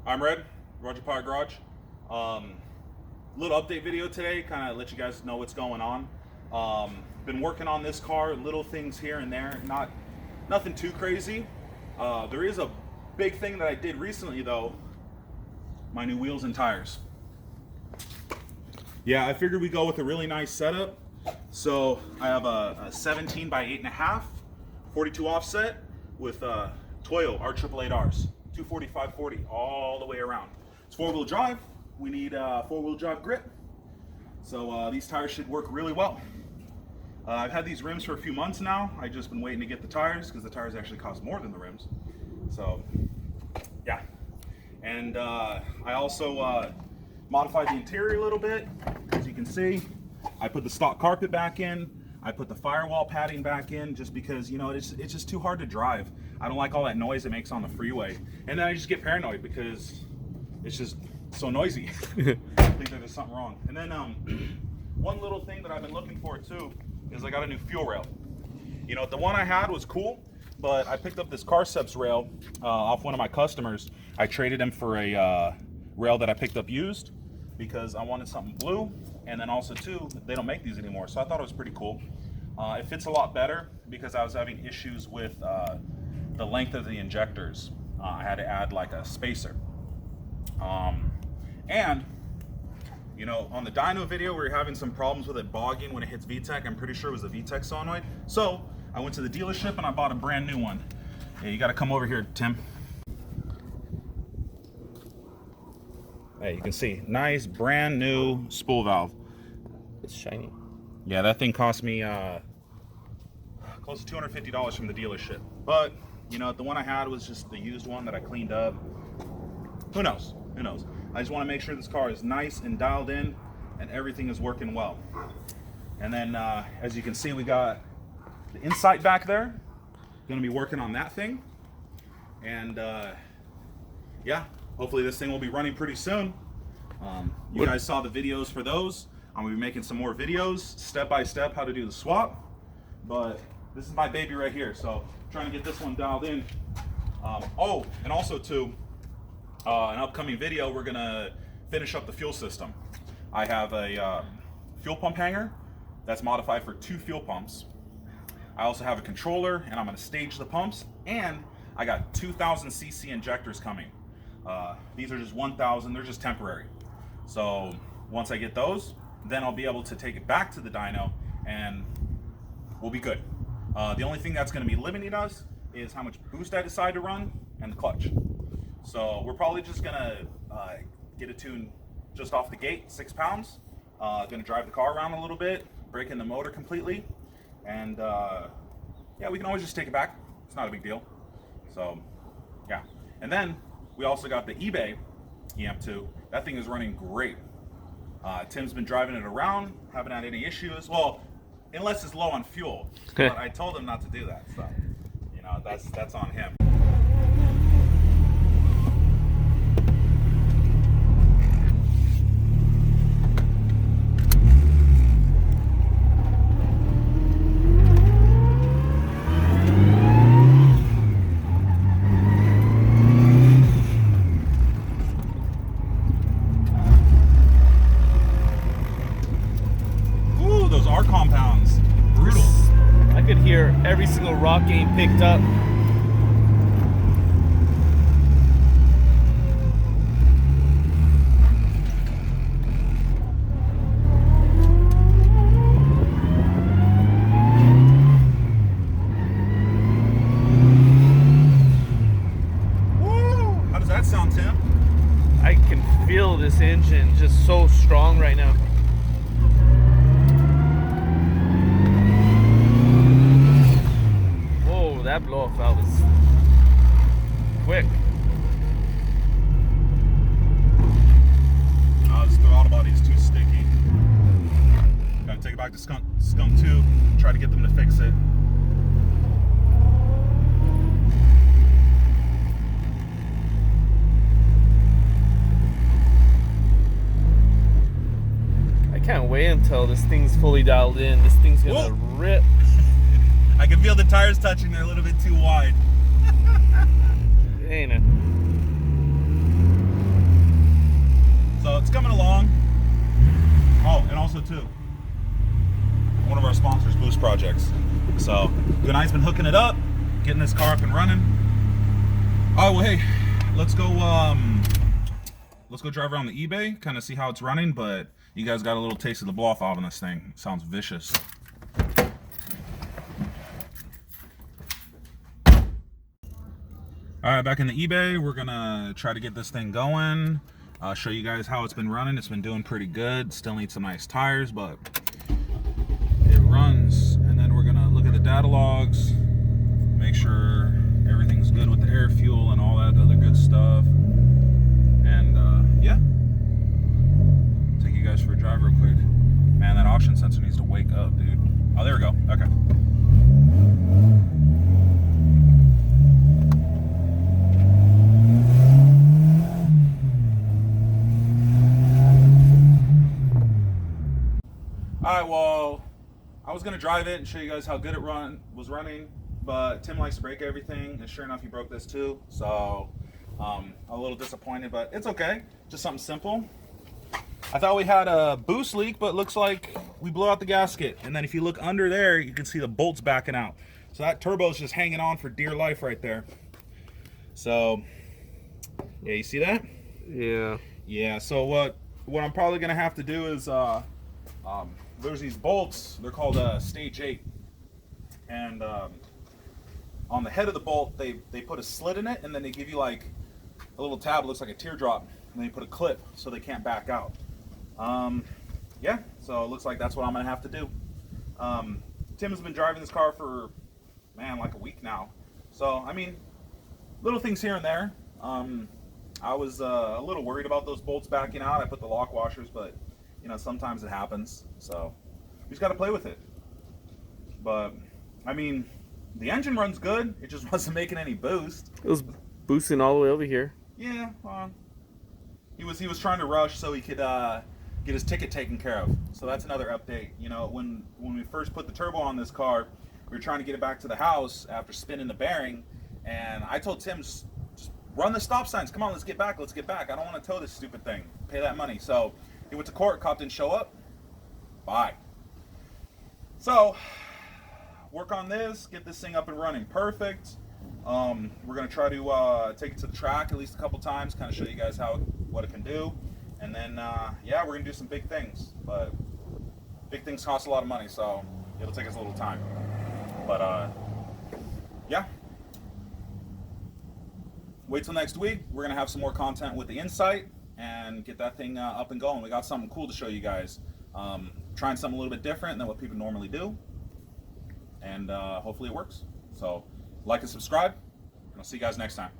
I'm Red, Roger Power Garage. Little update video today, kind of let you guys know what's going on. Been working on this car, little things here and there, nothing too crazy. There is a big thing that I did recently though, my new wheels and tires. Yeah, I figured we'd go with a really nice setup. So I have a 17 by 8.5, 42 offset with Toyo R888Rs, 240, 540, all the way around. It's 4-wheel drive. We need 4-wheel drive grip. So these tires should work really well. I've had these rims for a few months now. I've just been waiting to get the tires because the tires actually cost more than the rims. So yeah. And I also modified the interior a little bit. As you can see, I put the stock carpet back in. I put the firewall padding back in just because, you know, it's just too hard to drive. I don't like all that noise it makes on the freeway. And then I just get paranoid because it's just so noisy. I think that there's something wrong. And then one little thing that I've been looking for too is I got a new fuel rail. You know, the one I had was cool, but I picked up this Carceps rail off one of my customers. I traded him for a rail that I picked up used because I wanted something blue. And then also too, they don't make these anymore. So I thought it was pretty cool. It fits a lot better because I was having issues with the length of the injectors. I had to add like a spacer. And you know, on the dyno video, we were having some problems with it bogging when it hits VTEC. I'm pretty sure it was the VTEC solenoid. So I went to the dealership and I bought a brand new one. Yeah, you gotta come over here, Tim. Hey, you can see, nice brand new spool valve. It's shiny. Yeah, that thing cost me close to $250 from the dealership. But, you know, the one I had was just the used one that I cleaned up. Who knows? Who knows? I just want to make sure this car is nice and dialed in and everything is working well. And then, as you can see, we got the Insight back there. Going to be working on that thing. And, yeah, hopefully this thing will be running pretty soon. You guys saw the videos for those. I'm going to be making some more videos, step by step, how to do the swap. But this is my baby right here, so trying to get this one dialed in. Oh, and also too, an upcoming video, we're going to finish up the fuel system. I have a fuel pump hanger that's modified for 2 fuel pumps. I also have a controller, and I'm going to stage the pumps. And I got 2,000 cc injectors coming. These are just 1,000, they're just temporary. So once I get those, then I'll be able to take it back to the dyno and we'll be good. The only thing that's going to be limiting us is how much boost I decide to run and the clutch. So we're probably just going to get it tuned just off the gate, 6 pounds. Going to drive the car around a little bit, break in the motor completely, and yeah, we can always just take it back. It's not a big deal. So yeah. And then we also got the eBay EM2. That thing is running great. Tim's been driving it around, haven't had any issues. Well, unless it's low on fuel. But I told him not to do that, so you know, that's on him. Compounds, brutal. I could hear every single rock getting picked up. Woo! How does that sound, Tim? I can feel this engine just so strong right now. That blow-off valve is quick. This throttle body is too sticky. Gotta take it back to Skunk 2, try to get them to fix it. I can't wait until this thing's fully dialed in. This thing's gonna rip. I can feel the tires touching, they're a little bit too wide. Ain't it? too. One of our sponsors, Boost Projects. So, good night's been hooking it up, getting this car up and running. Oh, well, hey, let's go drive around the eBay, kind of see how it's running, but you guys got a little taste of the blow off on this thing. It sounds vicious. All right, back in the eBay, we're gonna try to get this thing going. Show you guys how it's been running. It's been doing pretty good. Still needs some nice tires, but it runs. And then we're gonna look at the data logs, make sure everything's good with the air, fuel, and all that other good stuff. And yeah, take you guys for a drive real quick. Man, that oxygen sensor needs to wake up, dude. Oh, there we go. Okay. Alright, well, I was going to drive it and show you guys how good it was running, but Tim likes to break everything, and sure enough, he broke this too, so I'm a little disappointed, but it's okay. Just something simple. I thought we had a boost leak, but it looks like we blew out the gasket, and then if you look under there, you can see the bolts backing out. So that turbo is just hanging on for dear life right there. So, yeah, you see that? Yeah. Yeah, so what I'm probably going to have to do is... there's these bolts, they're called stage 8, and on the head of the bolt they put a slit in it, and then they give you like a little tab, looks like a teardrop, and then you put a clip so they can't back out. Yeah, so it looks like that's what I'm gonna have to do. Tim has been driving this car for, man, like a week now, so I mean, little things here and there. I was a little worried about those bolts backing out. I put the lock washers, but you know, sometimes it happens, so we just got to play with it. But I mean, the engine runs good. It just wasn't making any boost. It was boosting all the way over here. Yeah, he was trying to rush so he could get his ticket taken care of. So that's another update. You know, when we first put the turbo on this car, we were trying to get it back to the house after spinning the bearing, and I told Tim, just run the stop signs. Come on, let's get back. Let's get back. I don't want to tow this stupid thing. Pay that money. So he went to court, cop didn't show up. Bye. So, work on this, get this thing up and running perfect. We're going to try to take it to the track at least a couple times, kind of show you guys what it can do. And then, yeah, we're going to do some big things. But big things cost a lot of money, so it'll take us a little time. But, yeah. Wait till next week. We're going to have some more content with the Insight and get that thing up and going. We got something cool to show you guys. Trying something a little bit different than what people normally do, and hopefully it works. So like and subscribe, and I'll see you guys next time.